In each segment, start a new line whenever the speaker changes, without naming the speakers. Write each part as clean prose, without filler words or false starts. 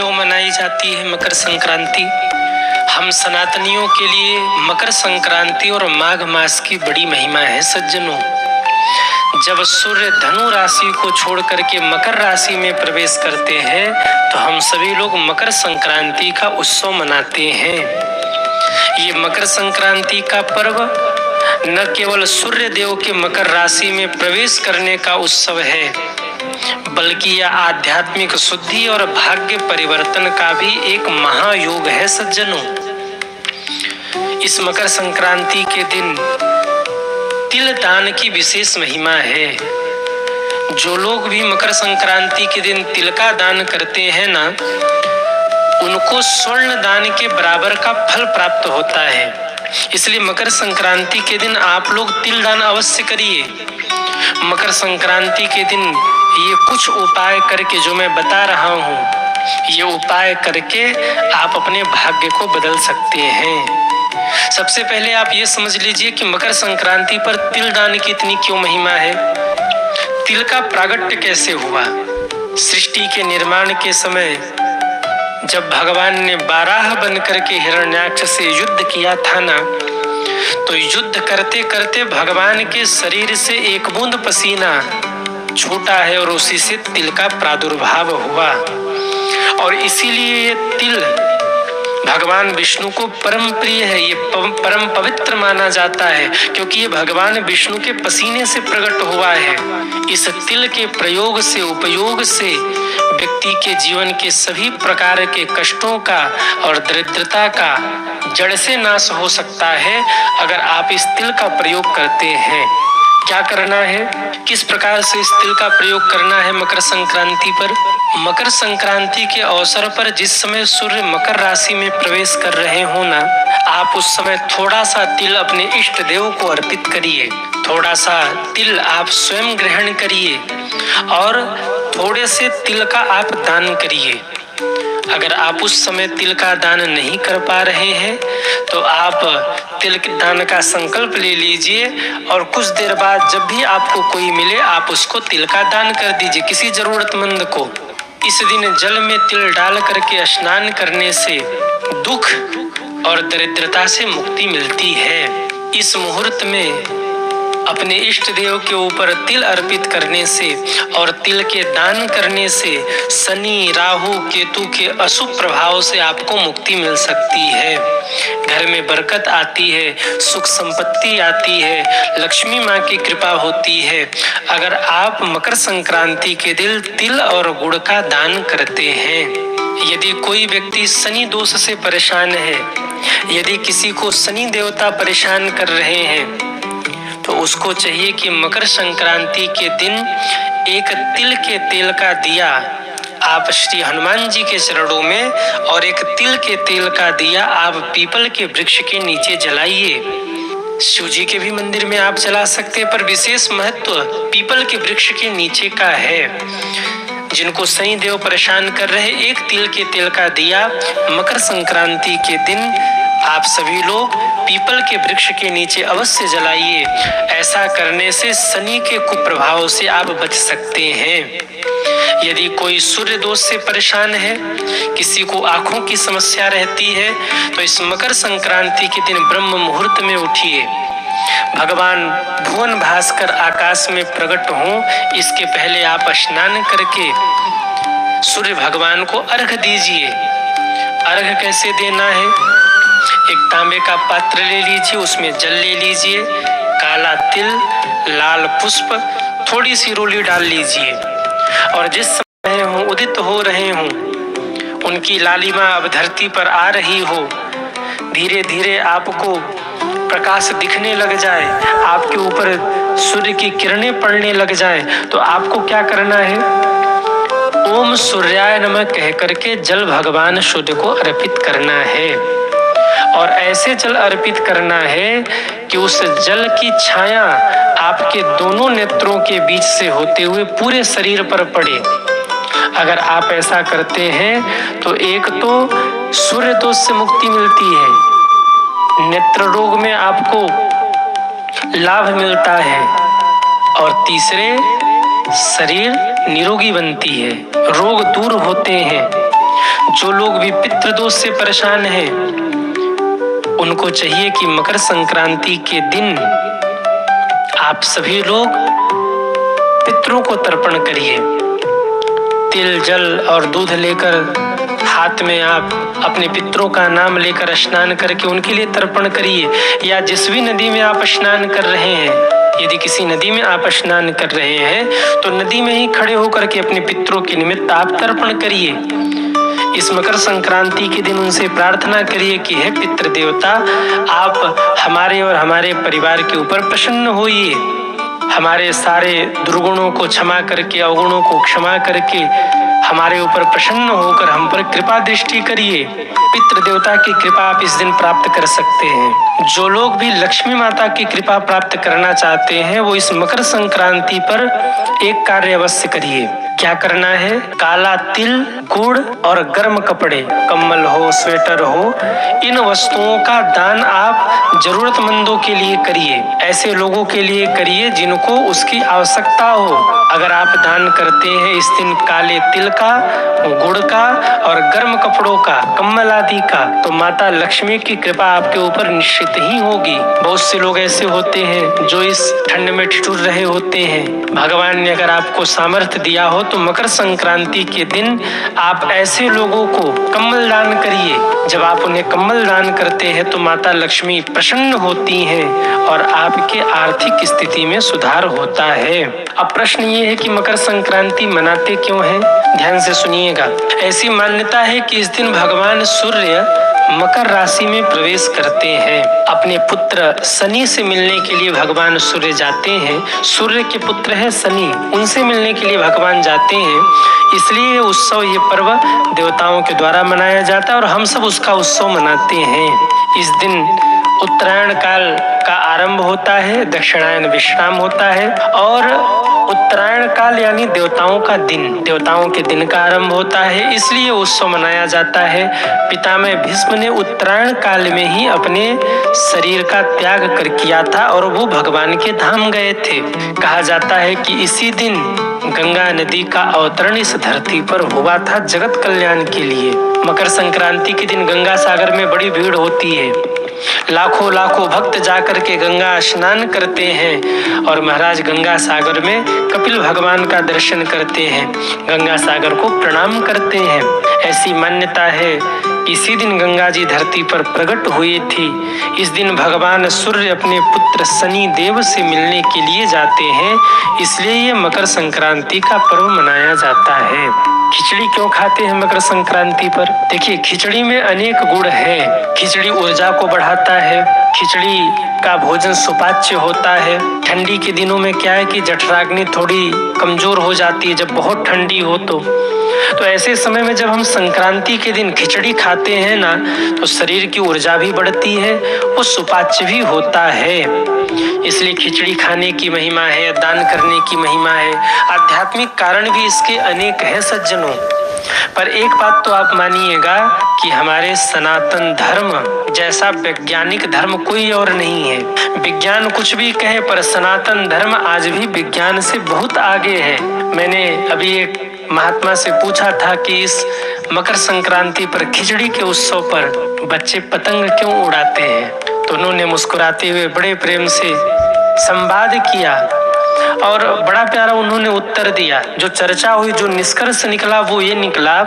क्यों मनाई जाती है मकर संक्रांति? हम सनातनियों के लिए मकर संक्रांति और माघ मास की बड़ी महिमा है सज्जनों। जब सूर्य धनु राशि को छोड़ करके मकर राशि में प्रवेश करते हैं तो हम सभी लोग मकर संक्रांति का उत्सव मनाते हैं। ये मकर संक्रांति का पर्व न केवल सूर्य देव के मकर राशि में प्रवेश करने का उत्सव है, बल्कि यह आध्यात्मिक शुद्धि और भाग्य परिवर्तन का भी एक महायोग है सज्जनों। इस मकर संक्रांति के दिन तिल दान की विशेष महिमा है। जो लोग भी मकर संक्रांति के दिन तिल का दान करते हैं ना, उनको स्वर्ण दान के बराबर का फल प्राप्त होता है। इसलिए मकर संक्रांति के दिन आप लोग तिल दान अवश्य करिए। मकर संक्रांति के दिन ये कुछ उपाय करके जो मैं बता रहा हूँ, ये उपाय करके आप अपने भाग्य को बदल सकते हैं। सबसे पहले आप ये समझ लीजिए कि मकर संक्रांति पर तिल दान की इतनी क्यों महिमा है। तिल का प्रागट्य कैसे हुआ? सृष्टि के निर्माण के समय जब भगवान ने बाराह बन करके हिरण्याक्ष से युद्ध किया था ना, तो युद्ध करते करते भगवान के शरीर से एक बूंद पसीना छूटा है और उसी से तिल का प्रादुर्भाव हुआ। और इसीलिए ये तिल भगवान विष्णु को परम प्रिय है, ये परम पवित्र माना जाता है, क्योंकि ये भगवान विष्णु के पसीने से प्रकट हुआ है। इस तिल के प्रयोग से, उपयोग से व्यक्ति के जीवन के सभी प्रकार के कष्टों का और दरिद्रता का जड़ से नाश हो सकता है अगर आप इस तिल का प्रयोग करते हैं। क्या करना है, किस प्रकार से इस तिल का प्रयोग करना है मकर संक्रांति पर? मकर संक्रांति के अवसर पर जिस समय सूर्य मकर राशि में प्रवेश कर रहे हो ना, आप उस समय थोड़ा सा तिल अपने इष्ट देव को अर्पित करिए। थोड़ा सा तिल आप स्वयं ग्रहण करिए और थोड़े से तिल का आप दान करिए। अगर आप उस समय तिल का दान नहीं कर पा रहे हैं तो आप तिल के दान का संकल्प ले लीजिए और कुछ देर बाद जब भी आपको कोई मिले आप उसको तिल का दान कर दीजिए, किसी जरूरतमंद को। इस दिन जल में तिल डाल करके स्नान करने से दुख और दरिद्रता से मुक्ति मिलती है। इस मुहूर्त में अपने इष्ट देव के ऊपर तिल अर्पित करने से और तिल के दान करने से शनि, राहु, केतु के अशुभ प्रभाव से आपको मुक्ति मिल सकती है। घर में बरकत आती है, सुख संपत्ति आती है, लक्ष्मी माँ की कृपा होती है अगर आप मकर संक्रांति के दिन तिल और गुड़ का दान करते हैं। यदि कोई व्यक्ति शनि दोष से परेशान है, यदि किसी को शनि देवता परेशान कर रहे हैं, तो उसको चाहिए कि मकर संक्रांति के दिन एक तिल के तेल का दिया आप श्री हनुमान जी के चरणों में और एक तिल के तेल का दिया आप पीपल के वृक्ष के नीचे जलाइए। शिव जी के भी मंदिर में आप जला सकते हैं, पर विशेष महत्व पीपल के वृक्ष के नीचे का है। जिनको शनि देव परेशान कर रहे, एक तिल के तेल का दिया मकर संक्रांति के दिन आप सभी लोग पीपल के वृक्ष के नीचे अवश्य जलाइए। ऐसा करने से शनि के कुप्रभाव से आप बच सकते हैं। यदि कोई सूर्य दोष से परेशान है, किसी को आंखों की समस्या रहती है, तो इस मकर संक्रांति के दिन ब्रह्म मुहूर्त में उठिए। भगवान भुवन भास्कर आकाश में प्रकट हों, इसके पहले आप स्नान करके सूर्य भगवान को अर्घ दीजिए। अर्घ कैसे देना है? एक तांबे का पात्र ले लीजिए, उसमें जल ले लीजिए, काला तिल, लाल पुष्प, थोड़ी सी रोली डाल लीजिए और जिस समय हो उदित हो रहे हों, उनकी लालिमा अब धरती पर आ रही हो, धीरे धीरे आपको प्रकाश दिखने लग जाए, आपके ऊपर सूर्य की किरणें पड़ने लग जाए, तो आपको क्या करना है? ओम सूर्याय नमः कह करके जल भगवान सूर्य को अर्पित करना है और ऐसे जल अर्पित करना है कि उस जल की छाया आपके दोनों नेत्रों के बीच से होते हुए पूरे शरीर पर पड़े। अगर आप ऐसा करते हैं तो एक तो सूर्य दोष से मुक्ति मिलती है, नेत्र रोग में आपको लाभ मिलता है और तीसरे शरीर निरोगी बनती है, रोग दूर होते हैं। जो लोग भी पितृदोष से परेशान हैं, उनको चाहिए कि मकर संक्रांति के दिन आप सभी लोग पितरों को तर्पण करिए। तिल, जल और दूध लेकर हाथ में आप अपने पितरों का नाम लेकर स्नान करके उनके लिए तर्पण करिए। या जिस भी नदी में आप स्नान कर रहे हैं, यदि किसी नदी में आप स्नान कर रहे हैं तो नदी में ही खड़े होकर के अपने पितरों के निमित्त आप तर्पण करिए। इस मकर संक्रांति के दिन उनसे प्रार्थना करिए कि हे पितृ देवता, आप हमारे और हमारे परिवार के ऊपर प्रसन्न होइए, हमारे सारे दुर्गुणों को क्षमा करके, अवगुणों को क्षमा करके हमारे ऊपर प्रसन्न होकर हम पर कृपा दृष्टि करिए। पितृ देवता की कृपा आप इस दिन प्राप्त कर सकते हैं। जो लोग भी लक्ष्मी माता की कृपा प्राप्त करना चाहते हैं, वो इस मकर संक्रांति पर एक कार्य अवश्य करिए। क्या करना है? काला तिल, गुड़ और गर्म कपड़े, कम्बल हो, स्वेटर हो, इन वस्तुओं का दान आप जरूरतमंदों के लिए करिए। ऐसे लोगों के लिए करिए जिनको उसकी आवश्यकता हो। अगर आप दान करते हैं इस दिन काले तिल का, गुड़ का और गर्म कपड़ों का, कम्बल आदि का, तो माता लक्ष्मी की कृपा आपके ऊपर निश्चित ही होगी। बहुत से लोग ऐसे होते हैं जो इस ठंड में ठिठुर रहे होते हैं। भगवान ने अगर आपको सामर्थ्य दिया हो तो मकर संक्रांति के दिन आप ऐसे लोगों को कम्बल दान करिए। जब आप उन्हें कम्बल दान करते हैं तो माता लक्ष्मी प्रसन्न होती हैं और आपके आर्थिक स्थिति में सुधार होता है। अब प्रश्न ये है कि मकर संक्रांति मनाते क्यों हैं? ध्यान से सुनिएगा। ऐसी मान्यता है कि इस दिन भगवान सूर्य मकर राशि में प्रवेश करते हैं। अपने पुत्र शनि से मिलने के लिए भगवान सूर्य जाते हैं। सूर्य के पुत्र है शनि, उनसे मिलने के लिए भगवान जाते हैं। इसलिए उत्सव, ये पर्व देवताओं के द्वारा मनाया जाता है और हम सब उसका उत्सव मनाते हैं। इस दिन उत्तरायण काल का आरंभ होता है, दक्षिणायन विश्राम होता है और उत्तरायण काल यानी देवताओं का दिन, देवताओं के दिन का आरंभ होता है। इसलिए उत्सव मनाया जाता है। पितामह भीष्म ने उत्तरायण काल में ही अपने शरीर का त्याग कर किया था और वो भगवान के धाम गए थे। कहा जाता है कि इसी दिन गंगा नदी का अवतरण इस धरती पर हुआ था जगत कल्याण के लिए। मकर संक्रांति के दिन गंगा सागर में बड़ी भीड़ होती है। लाखों लाखों भक्त जाकर के गंगा स्नान करते हैं और महाराज गंगा सागर में कपिल भगवान का दर्शन करते हैं, गंगा सागर को प्रणाम करते हैं। ऐसी मान्यता है इसी दिन गंगा जी धरती पर प्रकट हुई थी। इस दिन भगवान सूर्य अपने पुत्र शनि देव से मिलने के लिए जाते हैं, इसलिए ये मकर संक्रांति का पर्व मनाया जाता है। खिचड़ी क्यों खाते हैं मकर संक्रांति पर? देखिए, खिचड़ी में अनेक गुण है। खिचड़ी ऊर्जा को बढ़ाता है, खिचड़ी का भोजन सुपाच्य होता है। ठंडी के दिनों में क्या है कि जठराग्नि थोड़ी कमजोर हो जाती है, जब बहुत ठंडी हो तो ऐसे समय में जब हम संक्रांति के दिन खिचड़ी खाते हैं ना, तो शरीर की ऊर्जा भी बढ़ती है, वो सुपाच्य भी होता है। इसलिए खिचड़ी खाने की महिमा है, दान करने की महिमा है। आध्यात्मिक कारण भी इसके अनेक हैं सज्जनों। पर एक बात तो आप मानिएगा कि हमारे सनातन धर्म जैसा वैज्ञानिक धर्म कोई और नहीं है। विज्ञान कुछ भी कहे पर सनातन धर्म आज भी विज्ञान से बहुत आगे है। मैंने अभी एक महात्मा से पूछा था कि इस मकर संक्रांति पर, खिचड़ी के उत्सव पर बच्चे पतंग क्यों उड़ाते हैं, तो उन्होंने मुस्कुराते हुए बड़े प्रेम से संवाद किया और बड़ा प्यारा उन्होंने उत्तर दिया। जो चर्चा हुई, जो निष्कर्ष निकला वो ये निकला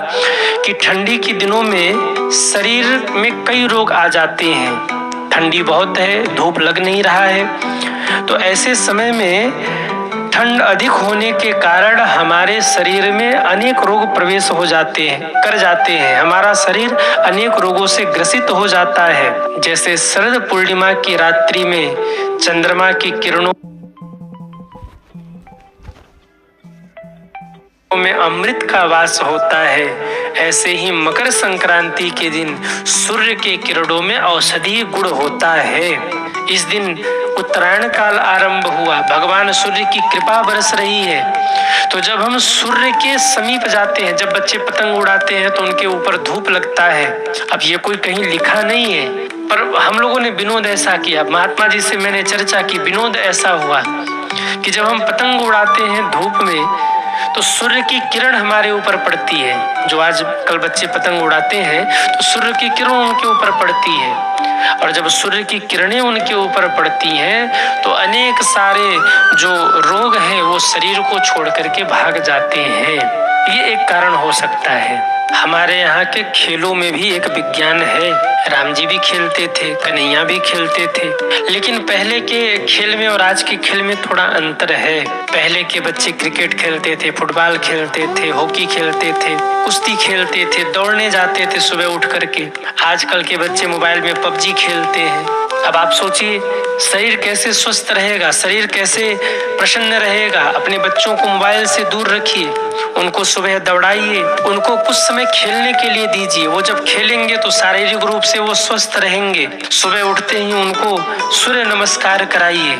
कि ठंडी के दिनों में शरीर में कई रोग आ जाते हैं। ठंडी बहुत है, धूप लग नहीं रहा है, तो ऐसे समय में ठंड अधिक होने के कारण हमारे शरीर में अनेक रोग प्रवेश हो जाते हैं, कर जाते हैं। हमारा शरीर अनेक रोगों से ग्रसित हो जाता है। जैसे शरद पूर्णिमा की रात्रि में चंद्रमा की किरणों में अमृत का वास होता है, ऐसे ही मकर संक्रांति के दिन सूर्य के किरणों में औषधीय गुण होता है। इस दिन उत्तरायण काल आरंभ हुआ, भगवान सूर्य की कृपा बरस रही है। तो जब हम सूर्य के समीप जाते हैं, जब बच्चे पतंग उड़ाते हैं तो उनके ऊपर धूप लगता है। अब ये कोई कहीं लिखा नहीं है, पर हम लोगों ने विनोद ऐसा किया। महात्मा जी से मैंने चर्चा की, विनोद ऐसा हुआ कि जब हम पतंग उड़ाते हैं धूप में तो सूर्य की किरण हमारे ऊपर पड़ती है। जो आज कल बच्चे पतंग उड़ाते हैं तो सूर्य की किरण उनके ऊपर पड़ती है, और जब सूर्य की किरणें उनके ऊपर पड़ती हैं तो अनेक सारे जो रोग हैं वो शरीर को छोड़ करके भाग जाते हैं। ये एक कारण हो सकता है। हमारे यहाँ के खेलों में भी एक विज्ञान है। राम जी भी खेलते थे, कन्हैया भी खेलते थे, लेकिन पहले के खेल में और आज के खेल में थोड़ा अंतर है। पहले के बच्चे क्रिकेट खेलते थे, फुटबॉल खेलते थे, हॉकी खेलते थे, कुश्ती खेलते थे, दौड़ने जाते थे सुबह उठ करके। आजकल के बच्चे मोबाइल में पबजी खेलते हैं। अब आप सोचिए शरीर कैसे स्वस्थ रहेगा, शरीर कैसे प्रसन्न रहेगा। अपने बच्चों को मोबाइल से दूर रखिए, उनको सुबह दौड़ाइए, उनको कुछ समय खेलने के लिए दीजिए। वो जब खेलेंगे तो शारीरिक रूप से वो स्वस्थ रहेंगे। सुबह उठते ही उनको सूर्य नमस्कार कराइए।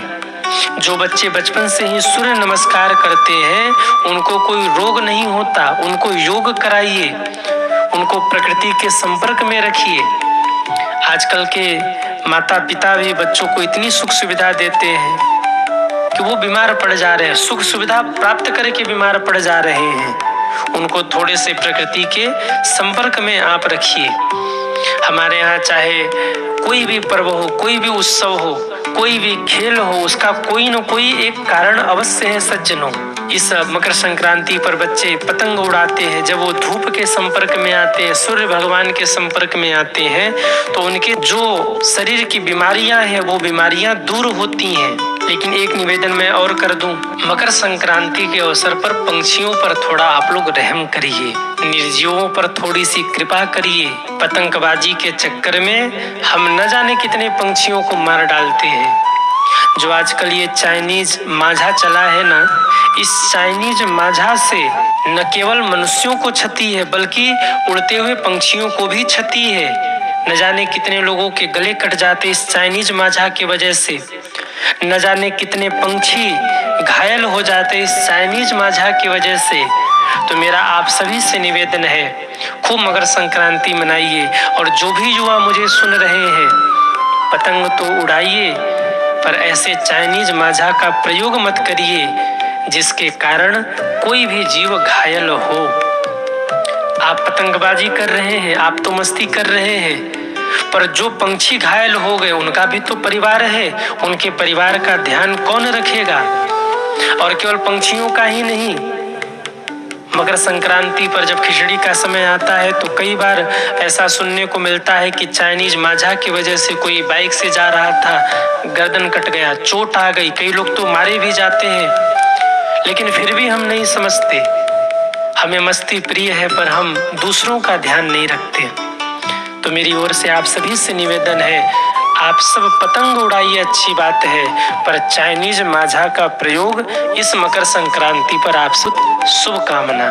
जो बच्चे बचपन से ही सूर्य नमस्कार करते हैं उनको कोई रोग नहीं होता। उनको योग कराइए, उनको प्रकृति के संपर्क में रखिए। आजकल के माता पिता भी बच्चों को इतनी सुख सुविधा देते हैं कि वो बीमार पड़ जा रहे हैं, सुख सुविधा प्राप्त करके बीमार पड़ जा रहे हैं। उनको थोड़े से प्रकृति के संपर्क में आप रखिए। हमारे यहाँ चाहे कोई भी पर्व हो, कोई भी उत्सव हो, कोई भी खेल हो, उसका कोई न कोई एक कारण अवश्य है सज्जनों। इस मकर संक्रांति पर बच्चे पतंग उड़ाते हैं। जब वो धूप के संपर्क में आते हैं, सूर्य भगवान के संपर्क में आते हैं तो उनके जो शरीर की बीमारियां हैं वो बीमारियां दूर होती हैं। लेकिन एक निवेदन मैं और कर दूं, मकर संक्रांति के अवसर पर पंछियों पर थोड़ा आप लोग रहम करिए, निर्जीवों पर थोड़ी सी कृपा करिए। पतंगबाजी के चक्कर में हम न जाने कितने पंछियों को मार डालते हैं। जो आजकल ये चाइनीज माझा चला है ना, इस चाइनीज माझा से न केवल मनुष्यों को क्षति है बल्कि उड़ते हुए पंछियों को भी क्षति है। न जाने कितने लोगों के गले कट जाते इस चाइनीज माझा की वजह से, न जाने कितने पंछी घायल हो जाते इस चाइनीज माझा की वजह से। तो मेरा आप सभी से निवेदन है, खूब मकर संक्रांति मनाइए। और जो भी युवा मुझे सुन रहे हैं, पतंग तो उड़ाइए पर ऐसे चाइनीज माझा का प्रयोग मत करिए जिसके कारण कोई भी जीव घायल हो। आप पतंगबाजी कर रहे हैं, आप तो मस्ती कर रहे हैं, पर जो पंछी घायल हो गए उनका भी तो परिवार है। उनके परिवार का ध्यान कौन रखेगा? और केवल पंछियों का ही नहीं, मकर संक्रांति पर जब खिचड़ी का समय आता है तो कई बार ऐसा सुनने को मिलता है कि चाइनीज माझा की वजह से कोई बाइक से जा रहा था, गर्दन कट गया, चोट आ गई, कई लोग तो मारे भी जाते हैं। लेकिन फिर भी हम नहीं समझते। हमें मस्ती प्रिय है पर हम दूसरों का ध्यान नहीं रखते। तो मेरी ओर से आप सभी से निवेदन है, आप सब पतंग उड़ाइए, अच्छी बात है, पर चाइनीज माझा का प्रयोग इस मकर संक्रांति पर आप शुभकामना।